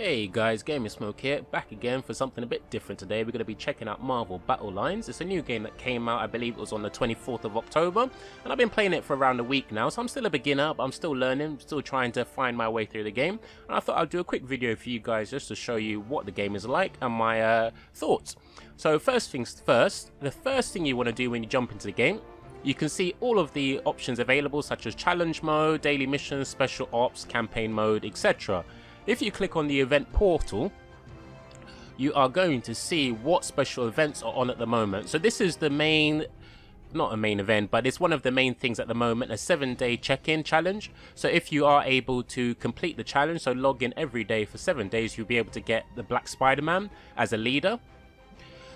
Hey guys, GamingSmoke here, back again for something a bit different today. We're going to be checking out Marvel Battle Lines. It's a new game that came out, I believe it was on the 24th of October, and I've been playing it for around a week now, so I'm still a beginner, but I'm still learning, still trying to find my way through the game, and I thought I'd do a quick video for you guys just to show you what the game is like and my thoughts. So first things first, the first thing you want to do when you jump into the game, you can see all of the options available such as challenge mode, daily missions, special ops, campaign mode, etc. If you click on the event portal, you are going to see what special events are on at the moment. So this is the main, not a main event, but it's one of the main things at the moment, a 7-day check-in challenge. So if you are able to complete the challenge, so log in every day for 7 days, you'll be able to get the Black Spider-Man as a leader.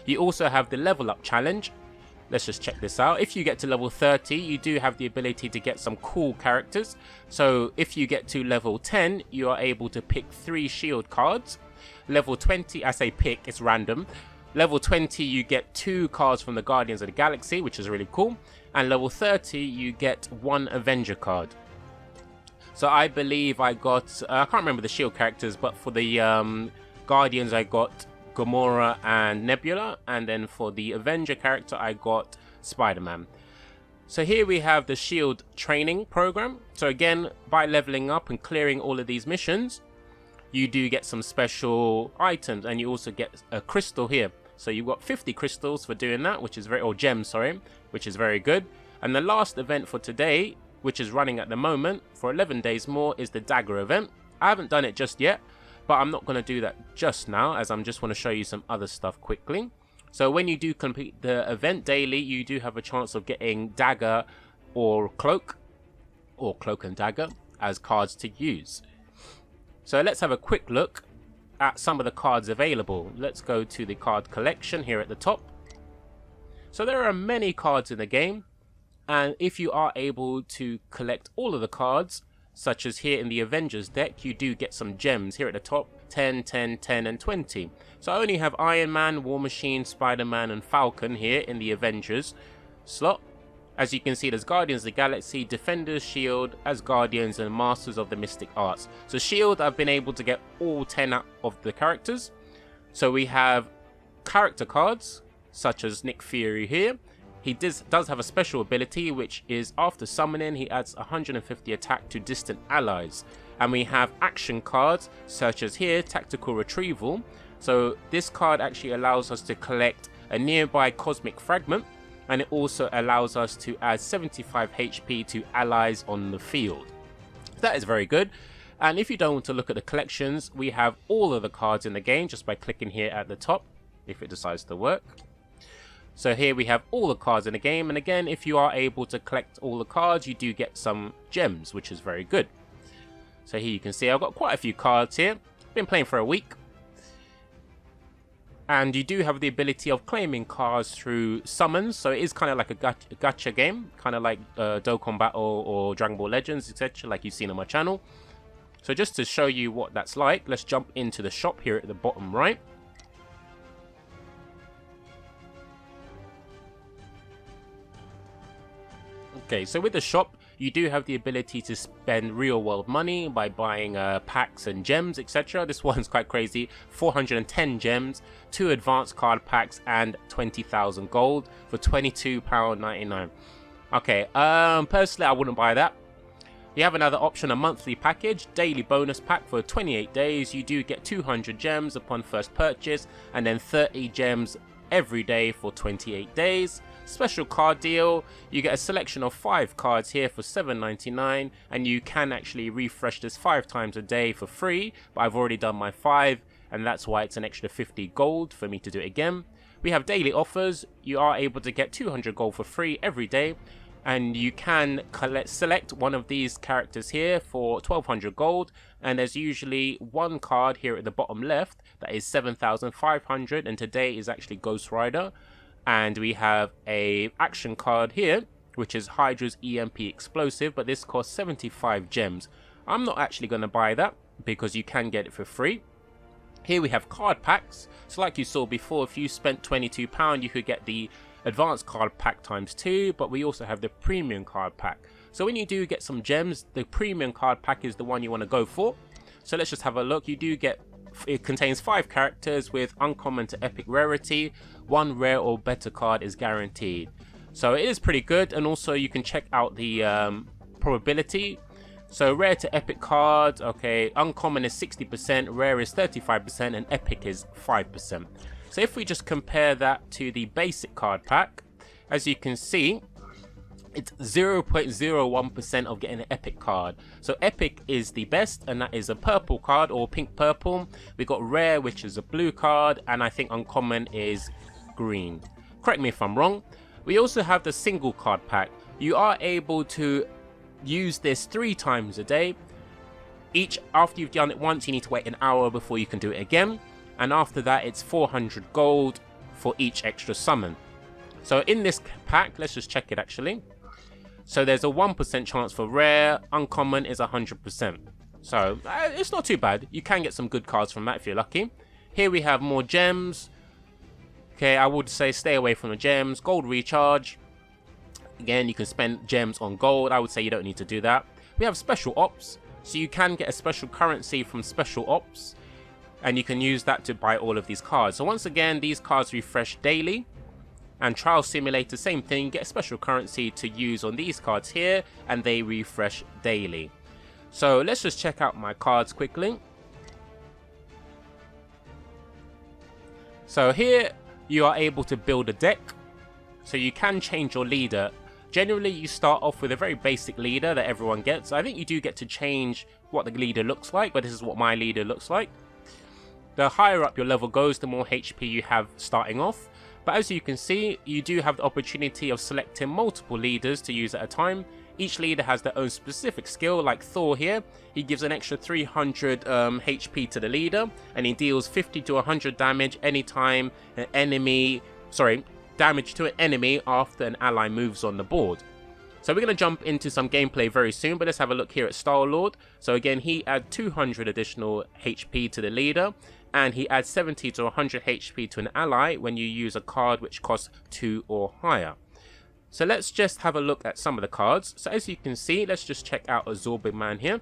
You also have the level up challenge. Let's just check this out. If you get to level 30, you do have the ability to get some cool characters. So if you get to level 10, you are able to pick 3 shield cards. Level 20, I say pick, it's random. Level 20, you get 2 cards from the Guardians of the Galaxy, which is really cool. And level 30, you get 1 Avenger card. So I believe I got, I can't remember the shield characters, but for the Guardians I got Gamora and Nebula, and then for the Avenger character I got Spider-Man. So here we have the shield training program. So again, by leveling up and clearing all of these missions, you do get some special items, and you also get a crystal here. So you've got 50 crystals for doing that, which is very, or gems, sorry, which is very good. And the last event for today, which is running at the moment for 11 days more, is the Dagger Event. I haven't done it just yet, but I'm not going to do that just now, as I'm just want to show you some other stuff quickly. So when you do complete the event daily, you do have a chance of getting Dagger or Cloak and Dagger as cards to use. So let's have a quick look at some of the cards available. Let's go to the card collection here at the top. So there are many cards in the game, and if you are able to collect all of the cards, such as here in the Avengers deck, you do get some gems here at the top, 10, 10, 10 and 20. So I only have Iron Man, War Machine, Spider-Man and Falcon here in the Avengers slot. As you can see, there's Guardians of the Galaxy, Defenders, Shield, Asgardians and Masters of the Mystic Arts. So Shield, I've been able to get all 10 out of the characters. So we have character cards, such as Nick Fury here. He does have a special ability, which is after summoning, he adds 150 attack to distant allies. And we have action cards, such as here, Tactical Retrieval. So this card actually allows us to collect a nearby cosmic fragment, and it also allows us to add 75 HP to allies on the field. That is very good. And if you don't want to look at the collections, we have all of the cards in the game just by clicking here at the top, if it decides to work. So here we have all the cards in the game, and again, if you are able to collect all the cards, you do get some gems, which is very good. So here you can see I've got quite a few cards here. Been playing for a week. And you do have the ability of claiming cards through summons, so it is kind of like a gacha game, kind of like Dokkan Battle or Dragon Ball Legends, etc., like you've seen on my channel. So just to show you what that's like, let's jump into the shop here at the bottom right. Okay, so with the shop, you do have the ability to spend real world money by buying packs and gems, etc. This one's quite crazy, 410 gems, 2 advanced card packs and 20,000 gold for £22.99. Okay, personally I wouldn't buy that. You have another option, a monthly package, daily bonus pack for 28 days. You do get 200 gems upon first purchase, and then 30 gems every day for 28 days. Special card deal, you get a selection of 5 cards here for $7.99, and you can actually refresh this 5 times a day for free, but I've already done my 5, and that's why it's an extra 50 gold for me to do it again. We have daily offers. You are able to get 200 gold for free every day, and you can select one of these characters here for 1200 gold, and there's usually one card here at the bottom left that is 7,500, and today is actually Ghost Rider. And we have a action card here, which is Hydra's EMP explosive, but this costs 75 gems. I'm not actually going to buy that because you can get it for free. Here we have card packs. So like you saw before, if you spent £22, you could get the advanced card pack ×2, but we also have the premium card pack. So when you do get some gems, the premium card pack is the one you want to go for. So let's just have a look. You do get it contains 5 characters with uncommon to epic rarity. 1 rare or better card is guaranteed. So it is pretty good, and also you can check out the probability. So rare to epic cards, okay, uncommon is 60%, rare is 35%, and epic is 5%. So if we just compare that to the basic card pack, as you can see, it's 0.01% of getting an epic card. So epic is the best, and that is a purple card, or pink purple. We got rare, which is a blue card, and I think uncommon is green. Correct me if I'm wrong. We also have the single card pack. You are able to use this 3 times a day. Each, after you've done it once, you need to wait an hour before you can do it again, and after that it's 400 gold for each extra summon. So in this pack, let's just check it actually. So there's a 1% chance for rare, uncommon is 100%. So it's not too bad. You can get some good cards from that if you're lucky. Here we have more gems. Okay, I would say stay away from the gems. Gold recharge. Again, you can spend gems on gold. I would say you don't need to do that. We have special ops. So you can get a special currency from special ops, and you can use that to buy all of these cards. So once again, these cards refresh daily. And Trial Simulator, same thing, get a special currency to use on these cards here, and they refresh daily. So let's just check out my cards quickly. So here you are able to build a deck, so you can change your leader. Generally you start off with a very basic leader that everyone gets. I think you do get to change what the leader looks like, but this is what my leader looks like. The higher up your level goes, the more HP you have starting off. But as you can see, you do have the opportunity of selecting multiple leaders to use at a time. Each leader has their own specific skill, like Thor here. He gives an extra 300 HP to the leader, and he deals 50 to 100 damage anytime an enemy, damage to an enemy after an ally moves on the board. So we're going to jump into some gameplay very soon, but let's have a look here at Star-Lord. So again, he adds 200 additional HP to the leader, and he adds 70 to 100 HP to an ally when you use a card which costs 2 or higher. So let's just have a look at some of the cards. So as you can see, let's just check out Absorbing Man here.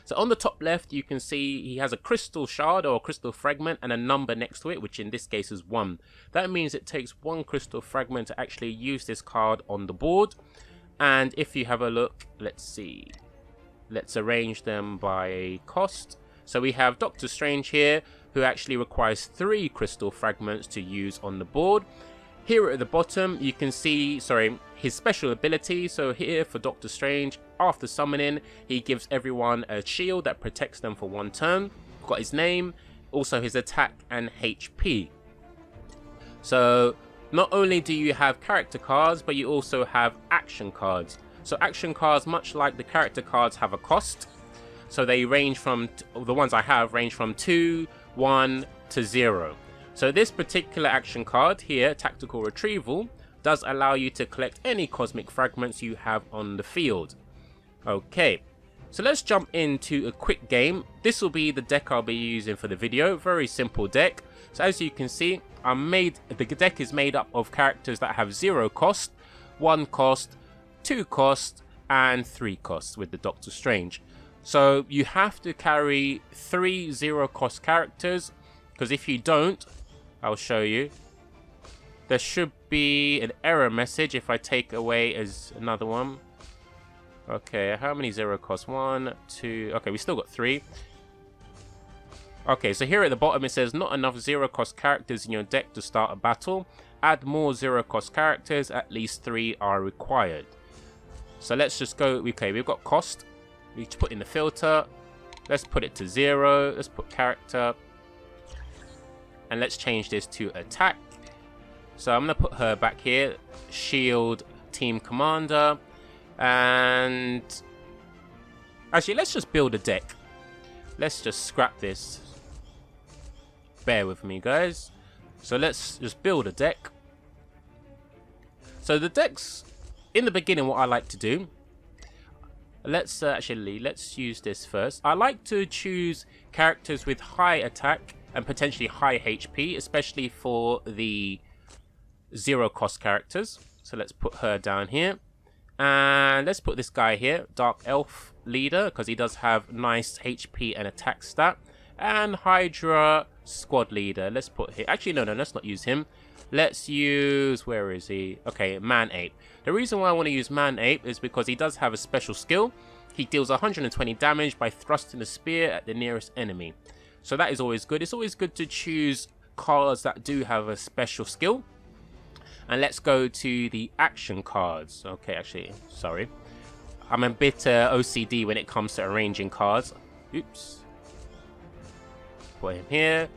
So on the top left, you can see he has a crystal shard or a crystal fragment and a number next to it, which in this case is 1. That means it takes 1 crystal fragment to actually use this card on the board. And if you have a look, let's see. Let's arrange them by cost. So we have Doctor Strange here, who actually requires 3 crystal fragments to use on the board. Here at the bottom, you can see, his special ability. So here for Doctor Strange, after summoning, he gives everyone a shield that protects them for 1 turn. Got his name, also his attack and HP. So not only do you have character cards, but you also have action cards. So action cards, much like the character cards, have a cost. So they range from, the ones I have range from 2, 1 to 0. So this particular action card here, Tactical Retrieval, does allow you to collect any cosmic fragments you have on the field. Okay, so let's jump into a quick game. This will be the deck I'll be using for the video. Very simple deck. So as you can see, the deck is made up of characters that have 0 cost, 1 cost, 2 cost, and 3 costs with the Doctor Strange. So you have to carry 3 0 cost characters, because if you don't, I'll show you. There should be an error message if I take away as another one. Okay, how many 0 cost? 1, 2, okay, we still got 3. Okay, so here at the bottom it says not enough 0 cost characters in your deck to start a battle. Add more 0 cost characters, at least 3 are required. So let's just go, okay, we've got cost. We need to put in the filter. Let's put it to 0. Let's put character. And let's change this to attack. So I'm going to put her back here. Shield Team Commander. And actually, let's just build a deck. Let's just scrap this. Bear with me, guys. So let's just build a deck. So the decks, in the beginning, what I like to do, let's use this first. I like to choose characters with high attack and potentially high HP, especially for the 0 cost characters. So let's put her down here. And let's put this guy here, Dark Elf Leader, because he does have nice HP and attack stat. And Hydra squad leader. Let's put here. Actually, no, let's not use him. Let's use, where is he? Okay, Man Ape. The reason why I want to use Man Ape is because he does have a special skill. He deals 120 damage by thrusting a spear at the nearest enemy. So that is always good. It's always good to choose cards that do have a special skill. And let's go to the action cards. Okay, actually, sorry. I'm a bit OCD when it comes to arranging cards. Oops. Put him here.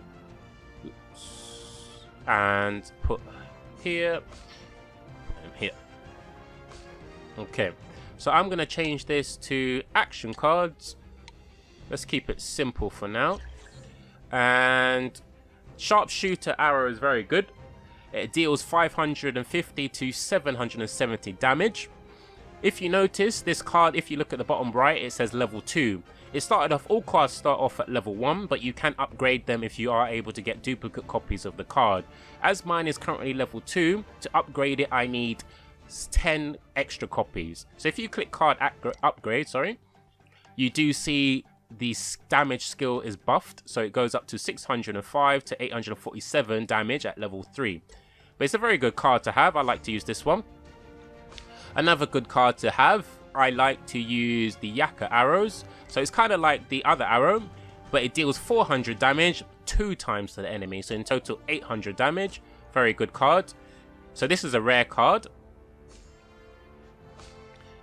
Oops. And put here. Put him here. Okay. So I'm going to change this to action cards. Let's keep it simple for now. And Sharpshooter Arrow is very good. It deals 550 to 770 damage. If you notice, this card, if you look at the bottom right, it says level 2. It started off, all cards start off at level 1, but you can upgrade them if you are able to get duplicate copies of the card. As mine is currently level 2, to upgrade it I need 10 extra copies. So if you click card upgrade, you do see the damage skill is buffed, so it goes up to 605 to 847 damage at level 3. But it's a very good card to have. I like to use this one. Another good card to have, I like to use the Dagger arrows. So it's kind of like the other arrow, but it deals 400 damage 2 times to the enemy. So in total 800 damage. Very good card. So this is a rare card.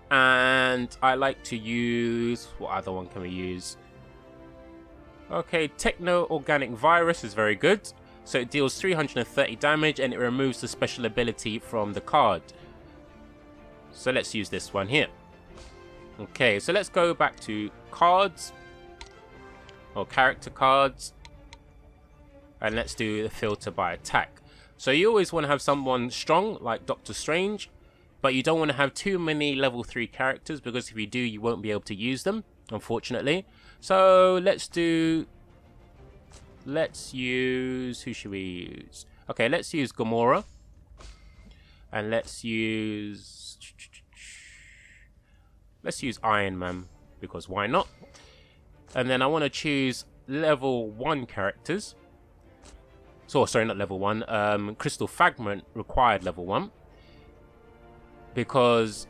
And I like to use, what other one can we use? Okay, Techno-Organic Virus is very good. So it deals 330 damage and it removes the special ability from the card. So let's use this one here. Okay, so let's go back to cards. Or character cards. And let's do the filter by attack. So you always want to have someone strong like Doctor Strange. But you don't want to have too many level 3 characters, because if you do, you won't be able to use them, unfortunately. So let's use, who should we use? Okay, let's use Gamora. And let's use Ironman, because why not? And then I want to choose level 1 characters. So, sorry, not level 1. Crystal Fragment required level 1. Because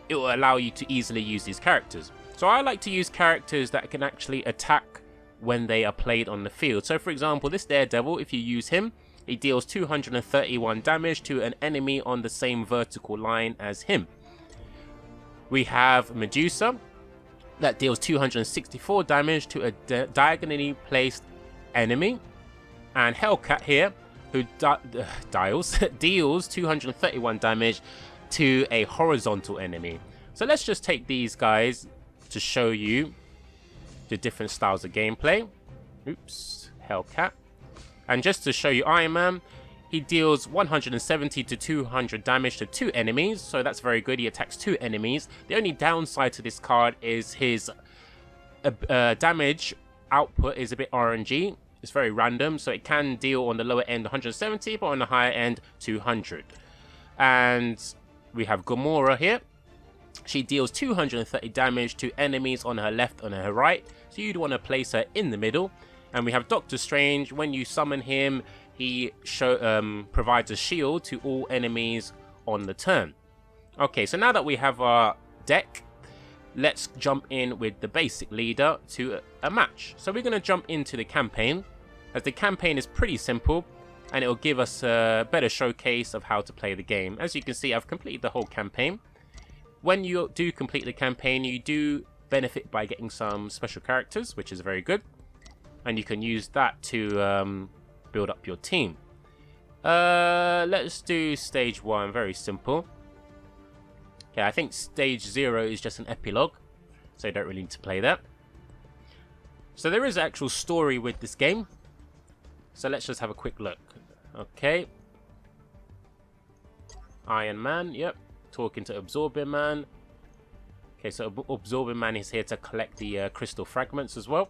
it will allow you to easily use these characters. So I like to use characters that can actually attack when they are played on the field. So for example, this Daredevil, if you use him, he deals 231 damage to an enemy on the same vertical line as him. We have Medusa, that deals 264 damage to a diagonally placed enemy. And Hellcat here, who deals 231 damage to a horizontal enemy. So let's just take these guys to show you the different styles of gameplay. Oops, Hellcat. And just to show you Iron Man, he deals 170 to 200 damage to 2 enemies, so that's very good. He attacks 2 enemies. The only downside to this card is his damage output is a bit RNG. It's very random, so it can deal on the lower end 170, but on the higher end 200. And we have Gamora here. She deals 230 damage to enemies on her left and her right, so you'd want to place her in the middle. And we have Doctor Strange. When you summon him, he provides a shield to all enemies on the turn. Okay, so now that we have our deck, let's jump in with the basic leader to a match. So we're going to jump into the campaign, as the campaign is pretty simple. And it will give us a better showcase of how to play the game. As you can see, I've completed the whole campaign. When you do complete the campaign, you do benefit by getting some special characters, which is very good. And you can use that to build up your team. Let's do stage 1, very simple. Okay, I think stage 0 is just an epilogue, so you don't really need to play that. So there is an actual story with this game. So let's just have a quick look. Okay. Iron Man, yep. Talking to Absorbing Man. Okay, so Absorbing Man is here to collect the crystal fragments as well.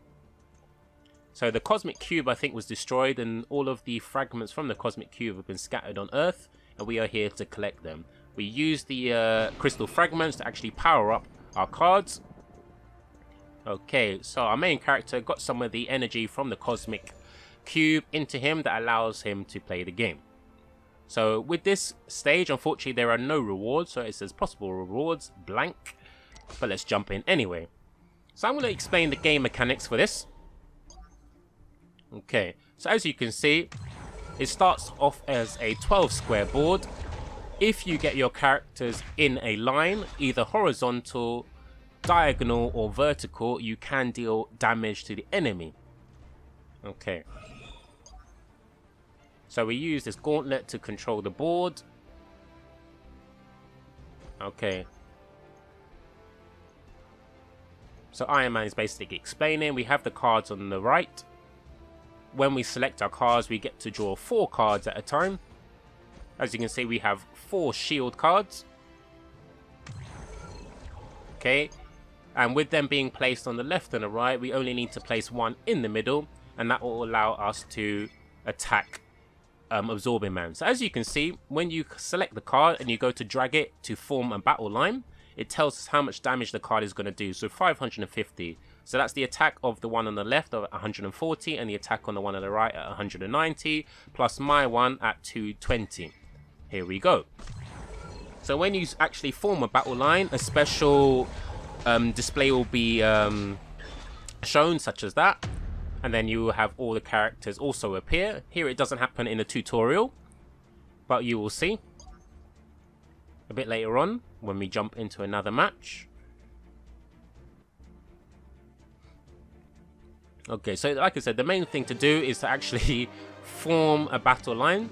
So the Cosmic Cube, I think, was destroyed, and all of the fragments from the Cosmic Cube have been scattered on Earth, and we are here to collect them. We use the crystal fragments to actually power up our cards. Okay, so our main character got some of the energy from the cosmic cube into him that allows him to play the game. So with this stage, unfortunately, there are no rewards. So it says possible rewards, blank. But let's jump in anyway. So I'm going to explain the game mechanics for this. Okay, so as you can see, it starts off as a 12 square board. If you get your characters in a line, either horizontal, diagonal or vertical, you can deal damage to the enemy. Okay. So we use this gauntlet to control the board. Okay. So Ironman is basically explaining. We have the cards on the right. When we select our cards, we get to draw 4 cards at a time. As you can see, we have 4 shield cards. Okay. And with them being placed on the left and the right, we only need to place 1 in the middle. And that will allow us to attack Absorbing Man. So as you can see, when you select the card and you go to drag it to form a battle line, it tells us how much damage the card is going to do. So 550. So that's the attack of the one on the left at 140 and the attack on the one on the right at 190, plus my one at 220. Here we go. So when you actually form a battle line, a special display will be shown, such as that. And then you will have all the characters also appear. Here it doesn't happen in the tutorial, but you will see a bit later on when we jump into another match. Okay, so like I said, the main thing to do is to actually form a battle line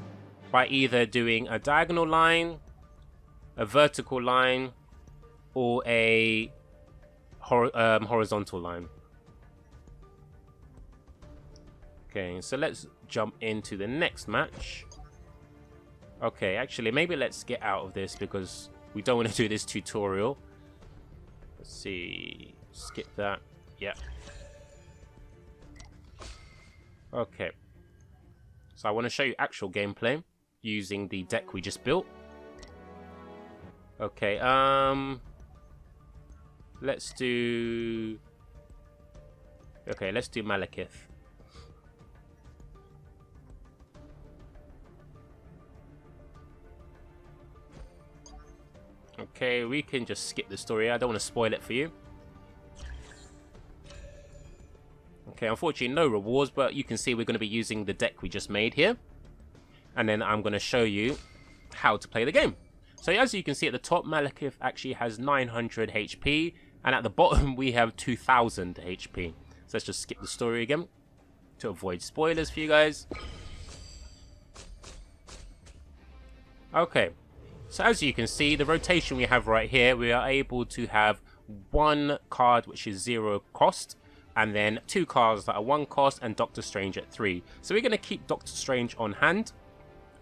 by either doing a diagonal line, a vertical line, or a horizontal line. Okay, so let's jump into the next match. Okay, actually, maybe let's get out of this because we don't want to do this tutorial. Let's see. Skip that. Yeah. Okay. So I want to show you actual gameplay using the deck we just built. Okay, let's do... Okay, let's do Malekith. Okay, we can just skip the story. I don't want to spoil it for you. Okay, unfortunately no rewards, but you can see we're going to be using the deck we just made here. And then I'm going to show you how to play the game. So as you can see at the top, Malekith actually has 900 HP. And at the bottom we have 2000 HP. So let's just skip the story again to avoid spoilers for you guys. Okay. So as you can see, the rotation we have right here, we are able to have 1 card which is 0 cost, and then 2 cards that are 1 cost, and Doctor Strange at 3. So we're going to keep Doctor Strange on hand,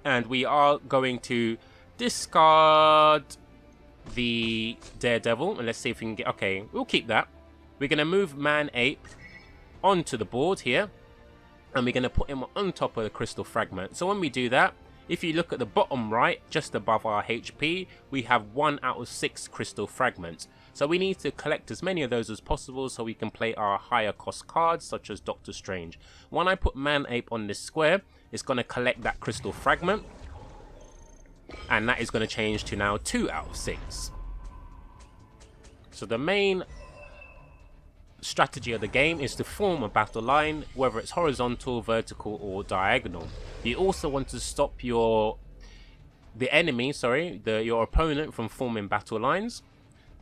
and we are going to discard the Daredevil, and let's see if we can get... Okay, we'll keep that. We're going to move Man-Ape onto the board here, and we're going to put him on top of the Crystal Fragment. So when we do that, if you look at the bottom right, just above our HP, we have 1 out of 6 crystal fragments. So we need to collect as many of those as possible so we can play our higher cost cards, such as Doctor Strange. When I put Man-Ape on this square, it's going to collect that crystal fragment. And that is going to change to now 2 out of 6. So the main strategy of the game is to form a battle line, whether it's horizontal, vertical or diagonal. You also want to stop your opponent from forming battle lines.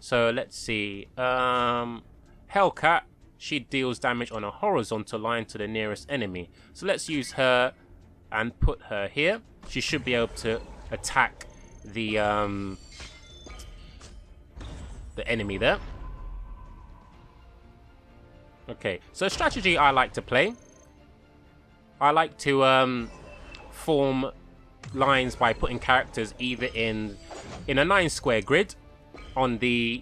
So let's see, Hellcat, she deals damage on a horizontal line to the nearest enemy. So let's use her and put her here. She should be able to attack the enemy there. Okay, so strategy I like to play. I like to form lines by putting characters either in a 9 square grid on the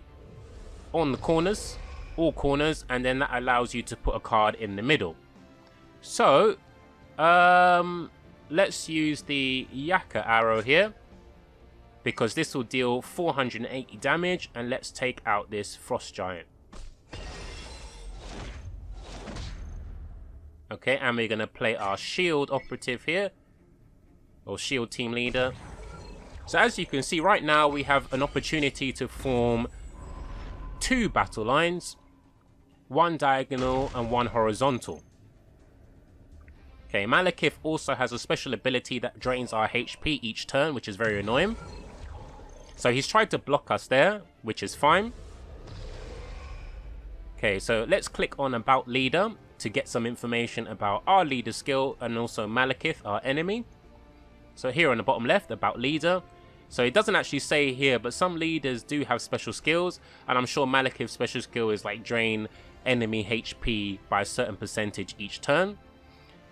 corners, all corners, and then that allows you to put a card in the middle. So let's use the Dagger Arrow here, because this will deal 480 damage, and let's take out this Frost Giant. Okay, and we're going to play our shield operative here, or shield team leader. So as you can see right now, we have an opportunity to form 2 battle lines, 1 diagonal and 1 horizontal. Okay, Malekith also has a special ability that drains our HP each turn, which is very annoying. So he's tried to block us there, which is fine. Okay, so let's click on About Leader to get some information about our leader skill and also Malekith, our enemy. So here on the bottom left, About Leader. So it doesn't actually say here, but some leaders do have special skills, and I'm sure Malekith's special skill is like drain enemy HP by a certain percentage each turn.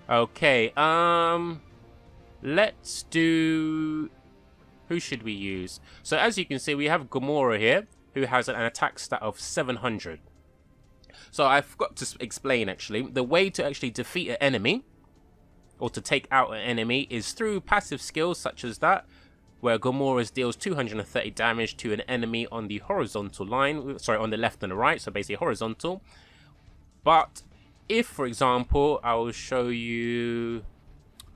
Okay, let's do... Who should we use? So as you can see, we have Gamora here, who has an attack stat of 700. So I forgot to explain actually, the way to actually defeat an enemy, or to take out an enemy, is through passive skills such as that, where Gamora deals 230 damage to an enemy on the horizontal line, sorry, on the left and the right, so basically horizontal. But if, for example, I will show you...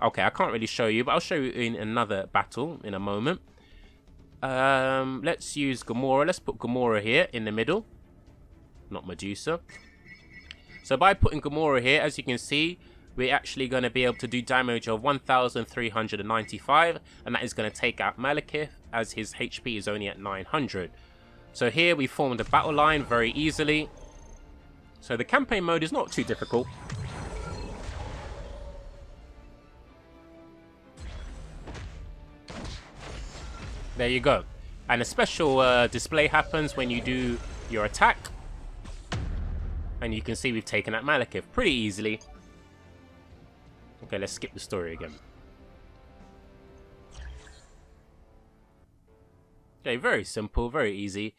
Okay, I can't really show you, but I'll show you in another battle in a moment. Let's use Gamora. Let's put Gamora here in the middle, not Medusa. So by putting Gamora here, as you can see, we're actually going to be able to do damage of 1,395, and that is going to take out Malekith, as his HP is only at 900. So here we formed a battle line very easily. So the campaign mode is not too difficult. There you go. And a special display happens when you do your attack. And you can see we've taken out Malekith pretty easily. Okay, let's skip the story again. Okay, very simple, very easy.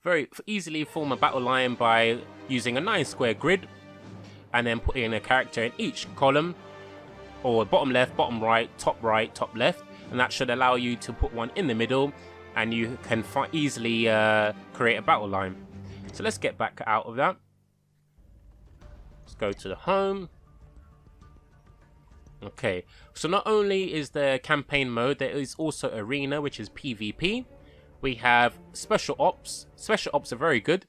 Very easily form a battle line by using a 9-square grid and then putting a character in each column, or bottom left, top left, and that should allow you to put one in the middle, and you can easily create a battle line. So let's get back out of that. Let's go to the home. Okay, so not only is there campaign mode, there is also arena, which is PvP. We have special ops. Special ops are very good,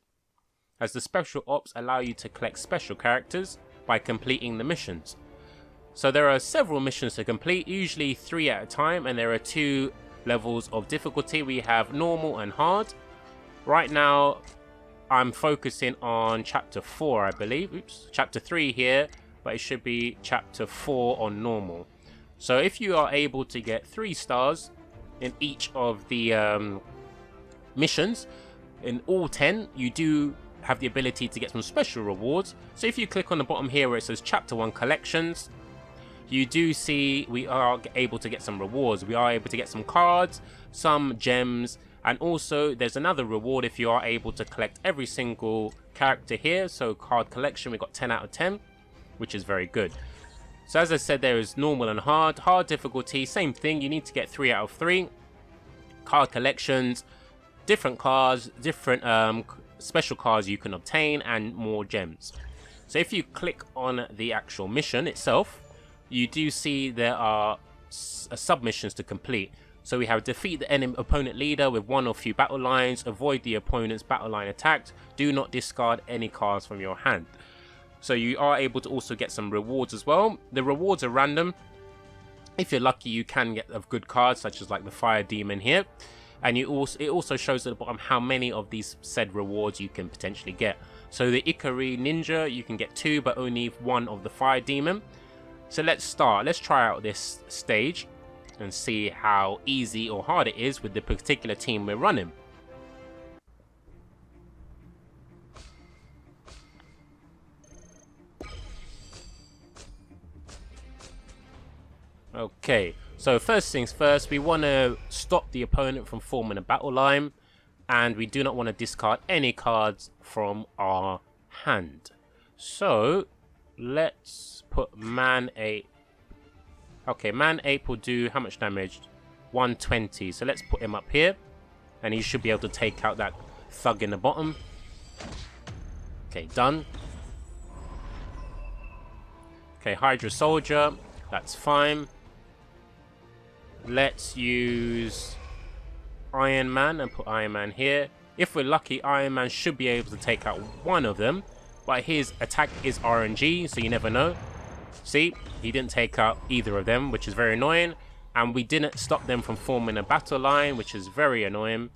as the special ops allow you to collect special characters by completing the missions. So there are several missions to complete, usually 3 at a time, and there are 2 levels of difficulty. We have normal and hard. Right now, I'm focusing on chapter 4, I believe. Oops, chapter 3 here, but it should be chapter 4 on normal. So if you are able to get 3 stars in each of the missions, in all 10, you do have the ability to get some special rewards. So if you click on the bottom here where it says chapter 1 collections, you do see we are able to get some rewards. We are able to get some cards, some gems, and also there's another reward if you are able to collect every single character here. So card collection, we got 10 out of 10, which is very good. So as I said, there is normal and hard. Hard difficulty, same thing, you need to get 3 out of 3. Card collections, different cards, different special cards you can obtain, and more gems. So if you click on the actual mission itself, you do see there are submissions to complete. So we have defeat the enemy opponent leader with 1 or few battle lines, avoid the opponent's battle line attacks, do not discard any cards from your hand. So you are able to also get some rewards as well. The rewards are random. If you're lucky, you can get a good cards such as like the Fire Demon here. And it also shows at the bottom how many of these said rewards you can potentially get. So the Ikari Ninja, you can get 2, but only 1 of the Fire Demon. So let's start. Let's try out this stage and see how easy or hard it is with the particular team we're running. Okay, so first things first, we want to stop the opponent from forming a battle line, and we do not want to discard any cards from our hand. So let's put Man Ape. Okay, Man Ape will do how much damage? 120. So let's put him up here, and he should be able to take out that thug in the bottom. Okay, done. Okay, Hydra Soldier. That's fine. Let's use Iron Man and put Iron Man here. If we're lucky, Iron Man should be able to take out one of them. But his attack is RNG, so you never know. See, he didn't take out either of them, which is very annoying. And we didn't stop them from forming a battle line, which is very annoying.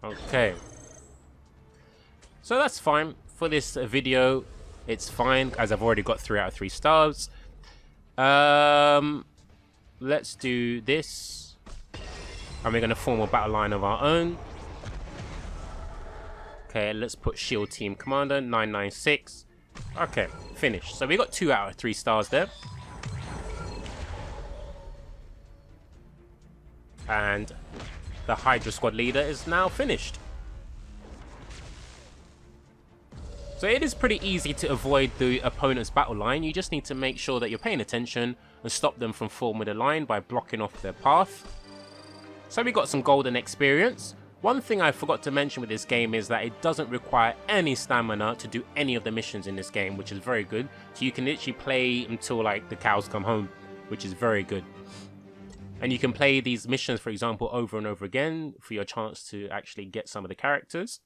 Okay. So that's fine. For this video, it's fine, as I've already got 3 out of 3 stars. Let's do this. And we're going to form a battle line of our own. Okay, let's put Shield Team Commander, 996. Okay, finished. So we got 2 out of 3 stars there. And the Hydra Squad leader is now finished. So it is pretty easy to avoid the opponent's battle line. You just need to make sure that you're paying attention and stop them from forming a line by blocking off their path. So we got some golden experience. One thing I forgot to mention with this game is that it doesn't require any stamina to do any of the missions in this game, which is very good. So you can literally play until like the cows come home, which is very good. And you can play these missions, for example, over and over again for your chance to actually get some of the characters.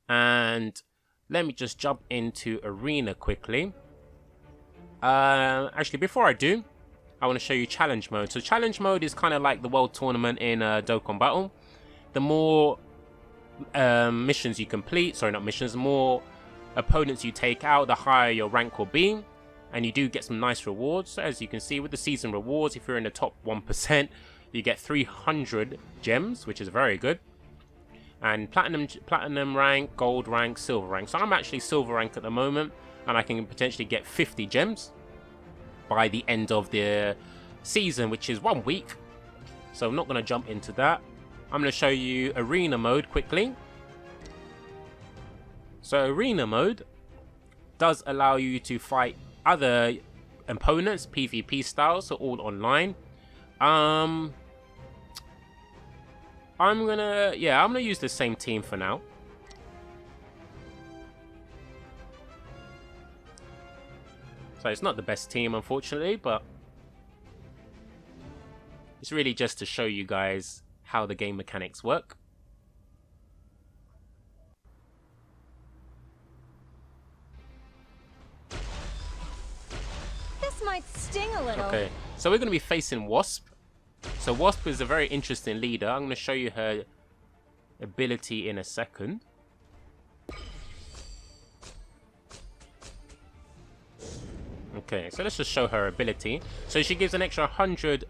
And let me just jump into Arena quickly. Actually, before I do, I want to show you challenge mode. So challenge mode is kind of like the world tournament in Dokkan Battle. The more missions you complete, sorry, not missions, the more opponents you take out, the higher your rank will be. And you do get some nice rewards. So as you can see with the season rewards, if you're in the top 1%, you get 300 gems, which is very good. And platinum rank, gold rank, silver rank. So I'm actually silver rank at the moment, and I can potentially get 50 gems by the end of the season, which is 1 week. So I'm not going to jump into that. I'm going to show you arena mode quickly. So arena mode does allow you to fight other opponents, PvP style, so all online. I'm gonna use the same team for now. So it's not the best team, unfortunately, but it's really just to show you guys how the game mechanics work. This might sting a little. Okay, so we're going to be facing Wasp. So Wasp is a very interesting leader. I'm going to show you her ability in a second. Okay, so let's just show her ability. So she gives an extra 100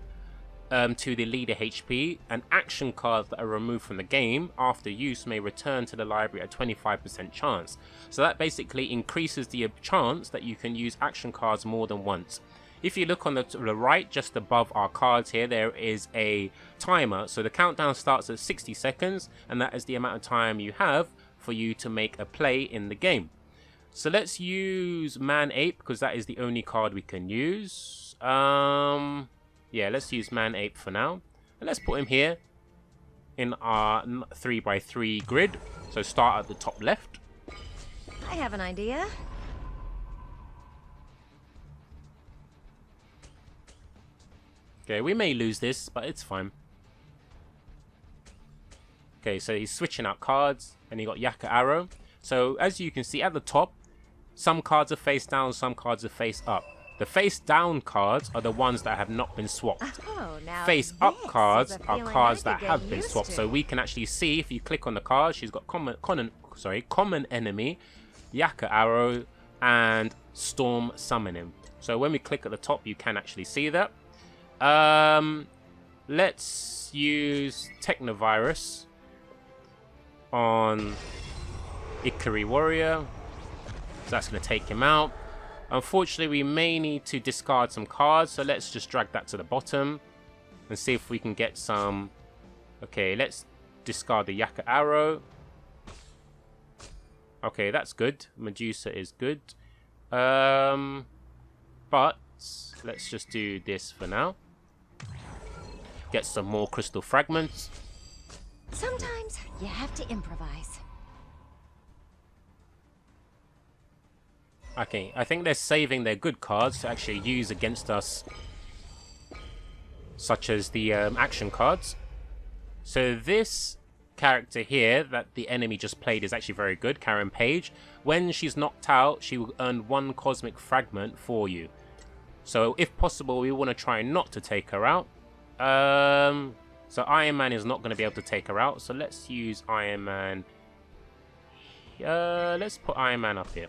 to the leader HP, and action cards that are removed from the game after use may return to the library at 25% chance. So that basically increases the chance that you can use action cards more than once. If you look on the right, just above our cards here, there is a timer. So the countdown starts at 60 seconds, and that is the amount of time you have for you to make a play in the game. So let's use Man Ape, because that is the only card we can use. Yeah, let's use Man Ape for now. And let's put him here in our 3x3 grid. So start at the top left. I have an idea. Okay, we may lose this, but it's fine. Okay, so he's switching out cards, and he got Dagger Arrow. So as you can see at the top, some cards are face down, some cards are face up. The face down cards are the ones that have not been swapped. Oh, now Face up cards is a are feeling cards I that could have get been used swapped. to. So we can actually see, if you click on the card, she's got common enemy, Dagger Arrow, and Storm Summoning. So when we click at the top, you can actually see that. Let's use Techno-Virus on Ikari Warrior. So that's going to take him out. Unfortunately, we may need to discard some cards, so let's just drag that to the bottom and see if we can get some. Okay, let's discard the Dagger Arrow. Okay, that's good. Medusa is good. But let's just do this for now. Get some more crystal fragments. Sometimes you have to improvise. Okay, I think they're saving their good cards to actually use against us, such as the action cards. So this character here that the enemy just played is actually very good, Karen Page. When she's knocked out, she will earn 1 cosmic fragment for you. So if possible, we want to try not to take her out. So Iron Man is not going to be able to take her out. So let's use Iron Man. Let's put Iron Man up here.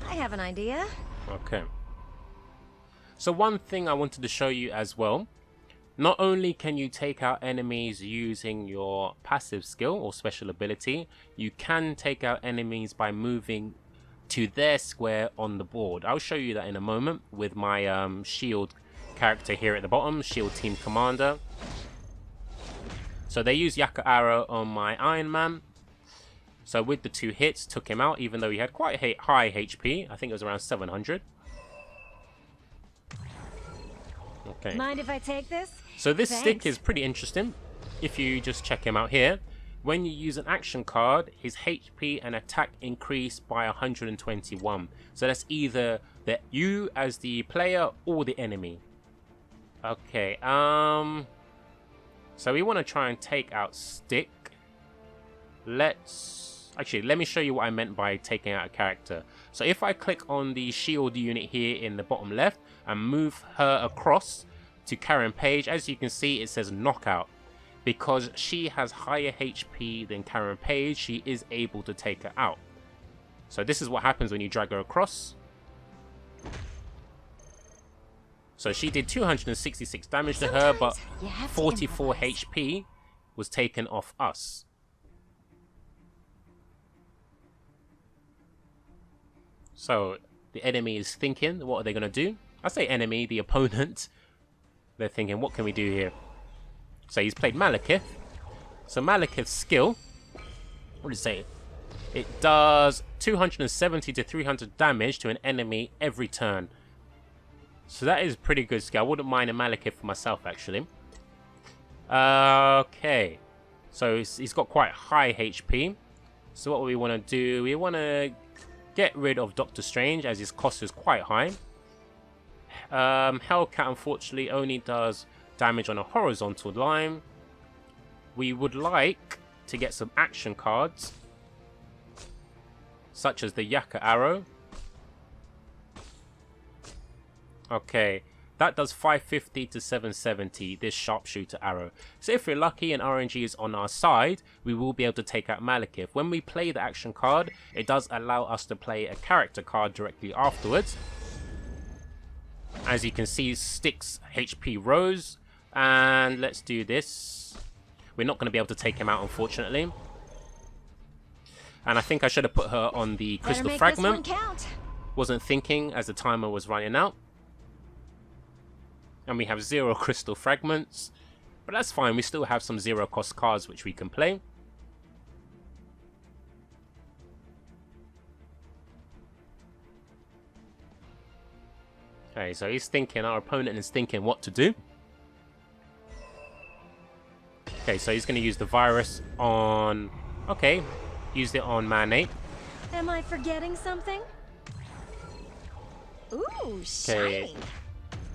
I have an idea. Okay. So one thing I wanted to show you as well. Not only can you take out enemies using your passive skill or special ability, you can take out enemies by moving to their square on the board. I'll show you that in a moment with my shield character here at the bottom, shield team commander. So they use Dagger Arrow on my Iron Man. So with the 2 hits, took him out, even though he had quite high HP. I think it was around 700. Okay. Mind if I take this? So this Thanks. stick is pretty interesting. If you just check him out here, when you use an action card, his HP and attack increase by 121. So that's either you as the player or the enemy. Okay. So we want to try and take out stick. Actually, let me show you what I meant by taking out a character. So if I click on the shield unit here in the bottom left and move her across to Karen Page, as you can see, it says knockout. Because she has higher HP than Karen Page, she is able to take her out. So this is what happens when you drag her across. So she did 266 damage to her, but 44 HP was taken off us. So the enemy is thinking, what are they going to do? I say enemy, the opponent. They're thinking, what can we do here? So he's played Malekith. So Malekith's skill, what does it say? It does 270 to 300 damage to an enemy every turn. So that is a pretty good skill. I wouldn't mind a Malekith for myself, actually. Okay. So he's got quite high HP. So what we want to do, we want to get rid of Doctor Strange, as his cost is quite high. Hellcat, unfortunately, only does damage on a horizontal line. We would like to get some action cards, such as the Dagger Arrow. Okay, that does 550 to 770, this Sharpshooter Arrow. So if we're lucky and RNG is on our side, we will be able to take out Malekith. When we play the action card, it does allow us to play a character card directly afterwards. As you can see, Stick's HP rose. And let's do this. We're not going to be able to take him out, unfortunately. And I think I should have put her on the crystal fragment. Wasn't thinking as the timer was running out. And we have 0 crystal fragments. But that's fine, we still have some 0 cost cards which we can play. Okay, so he's thinking, our opponent is thinking what to do. Okay, so he's going to use the virus on... Okay, used it on Man 8. Am I forgetting something? Ooh, shiny. Okay.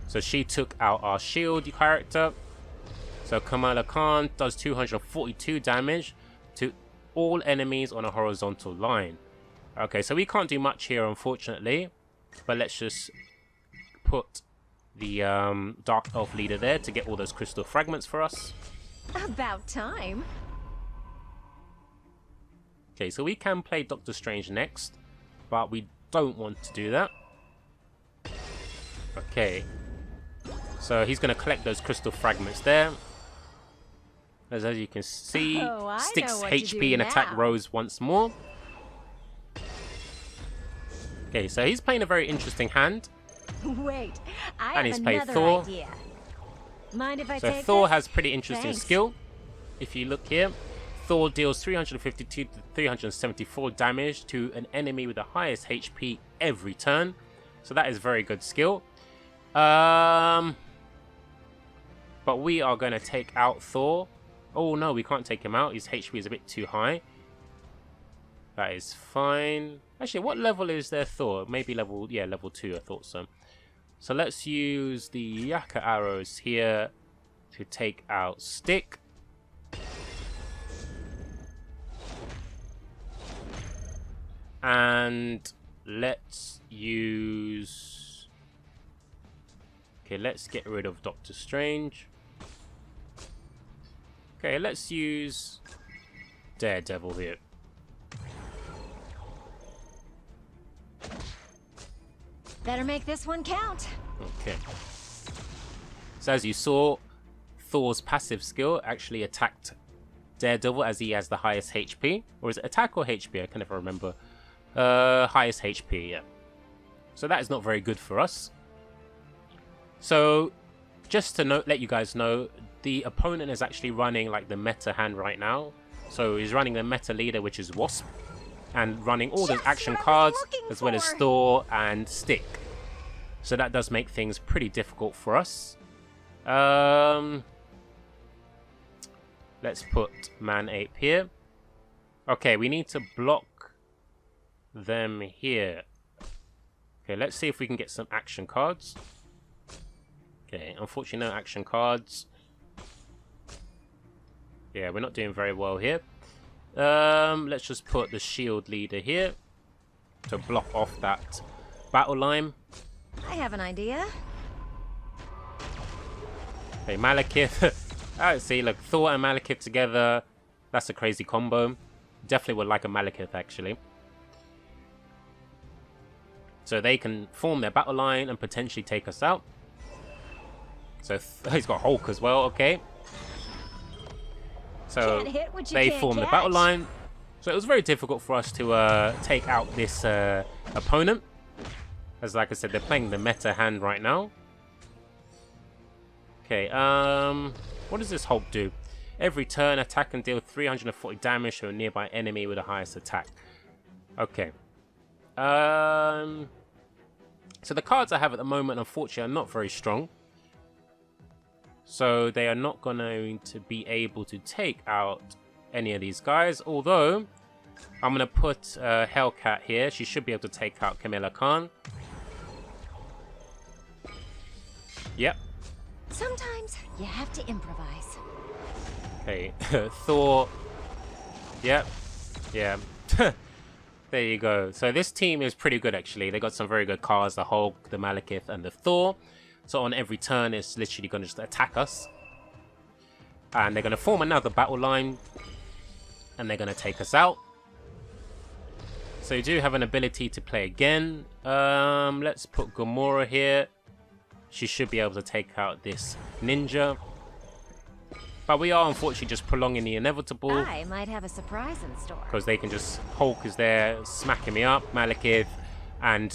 So she took out our shield character. So Kamala Khan does 242 damage to all enemies on a horizontal line. Okay, so we can't do much here, unfortunately. But let's just put the Dark Elf leader there to get all those crystal fragments for us. About time. Okay, so we can play Doctor Strange next, but we don't want to do that. Okay. So he's going to collect those crystal fragments there. As you can see, Stick's HP and attack rose once more. Okay, so he's playing a very interesting hand. Wait, and he's played Thor. Idea. Mind if I so take Thor this? has pretty interesting skill. If you look here, Thor deals 352 to 374 damage to an enemy with the highest HP every turn. So that is very good skill. But we are going to take out Thor Oh no, we can't take him out. His HP is a bit too high. That is fine. Actually, what level is their Thor? Maybe level, yeah, level 2, I thought so. So let's use the Dagger arrows here to take out Stick. And let's use... Okay, let's get rid of Doctor Strange. Okay, let's use Daredevil here. Better make this one count. Okay. So as you saw, Thor's passive skill actually attacked Daredevil as he has the highest HP. Or is it attack or HP? I can never remember. Highest HP, yeah. So that is not very good for us. So just to let you guys know, the opponent is actually running like the meta hand right now. So he's running the meta leader, which is Wasp, and running all those action cards as well as Thor and Stick. So that does make things pretty difficult for us. Let's put Man-Ape here. Okay, we need to block them here. Okay, let's see if we can get some action cards. Okay, unfortunately no action cards. Yeah, we're not doing very well here. Let's just put the shield leader here to block off that battle line. I have an idea. Okay, Malekith. Alright, see, look, Thor and Malekith together. That's a crazy combo. Definitely would like a Malekith, actually. So they can form their battle line and potentially take us out. So he's got Hulk as well, okay. So they form the battle line. So it was very difficult for us to take out this opponent. As like I said, they're playing the meta hand right now. Okay, what does this Hulk do? Every turn, attack and deal 340 damage to a nearby enemy with the highest attack. Okay. So the cards I have at the moment, unfortunately, are not very strong. So they are not going to be able to take out any of these guys. Although, I'm going to put Hellcat here. She should be able to take out Kamala Khan. Yep. Sometimes you have to improvise. Okay, Thor. Yep. Yeah. There you go. So this team is pretty good, actually. They got some very good cards. The Hulk, the Malekith, and the Thor. So on every turn, it's literally going to just attack us. And they're going to form another battle line. And they're going to take us out. So you do have an ability to play again. Let's put Gamora here. She should be able to take out this ninja. But we are unfortunately just prolonging the inevitable. I might have a surprise in store. Because they can just... Hulk is there smacking me up. Malekith and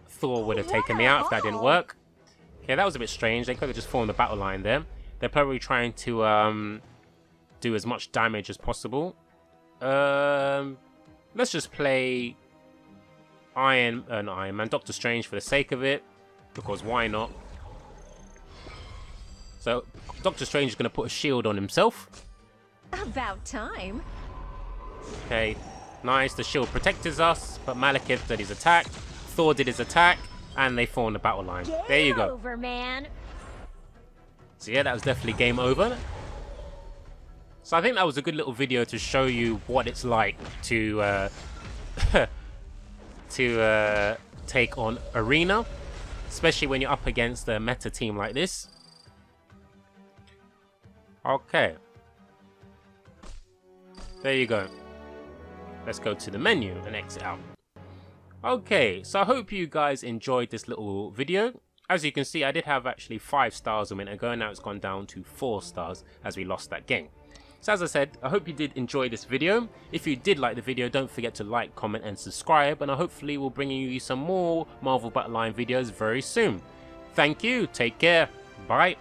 Thor would have taken me out if that didn't work. Okay, that was a bit strange. They could have just formed the battle line there. They're probably trying to do as much damage as possible. Let's just play Iron Man, Doctor Strange for the sake of it. Because why not? So, Doctor Strange is going to put a shield on himself. About time. Okay, nice. The shield protects us, but Malekith did his attack. Thor did his attack, and they formed the battle line. There you go. Game over, man. So yeah, that was definitely game over. So I think that was a good little video to show you what it's like to take on Arena. Especially when you're up against a meta team like this. Okay. There you go. Let's go to the menu and exit out. Okay, so I hope you guys enjoyed this little video. As you can see, I did have actually 5 stars a minute ago. Now it's gone down to 4 stars as we lost that game. So as I said, I hope you did enjoy this video. If you did like the video, don't forget to like, comment and subscribe. And I hopefully will bring you some more Marvel Battle Line videos very soon. Thank you. Take care. Bye.